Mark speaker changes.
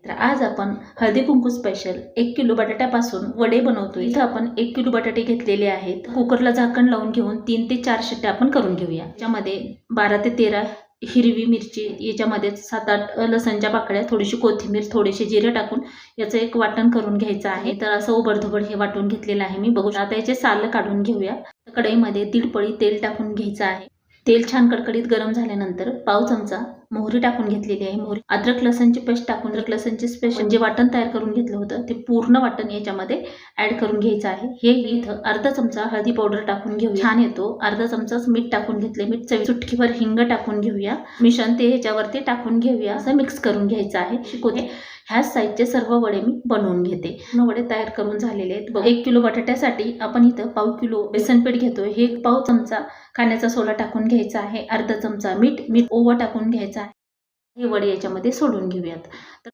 Speaker 1: तर आज आपण हळदी कुंकू स्पेशल 1 किलो बटाट्यापासून वडे बनवतो। इथं आपण 1 किलो बटाटे घेतलेले आहेत। कुकरला झाकण लावून घेऊन 3 ते 4 शिट्ट्या आपण करून घेऊया। याच्यामध्ये 12 ते 13 हिरवी मिरची, याच्यामध्ये 7-8 लसणच्या पाकळ्या, थोडीशी कोथिंबीर, थोडेसे जिरे टाकून याचं एक वाटण करून घ्यायचं आहे। तर असं उबडधबड हे वाटून घेतलेलं आहे मी। बघू आता याचे साल काढून घेऊया। कढईमध्ये 1.5 पळी तेल टाकून घ्यायचं आहे। तेल छान कडकडीत गरम झाल्यानंतर पाव चमचा मोहरी टाकून घेतलेली आहे। मोहरी, अद्रक लसणची पेस्ट टाकून, अद्रक लसणची पेस्ट जे वाटण तयार करून घेतलं होतं ते पूर्ण वाटण याच्यामध्ये ऍड करून घ्यायचं आहे। हे इथं अर्धा चमचा हळदी पावडर टाकून घेऊया, छान येतो। अर्धा चमचाच मीठ टाकून घेतले, मीठ चुटकीभर हिंग टाकून घेऊया। मिश्रण ते ह्याच्यावरती टाकून घेऊया, असं मिक्स करून घ्यायचं आहे। शिकवते ह्याच साईजचे सर्व वडे मी बनवून घेते। वडे तयार करून झालेले आहेत। 1 किलो बटाट्यासाठी आपण इथं पाव किलो बेसन पीठ घेतोय। हे पाव चमचा खाण्याचा सोडा टाकून घ्यायचा आहे, अर्धा चमचा मीठ ओवा टाकून घ्यायचा आहे। हे वडे याच्यामध्ये सोडून घेऊयात। तर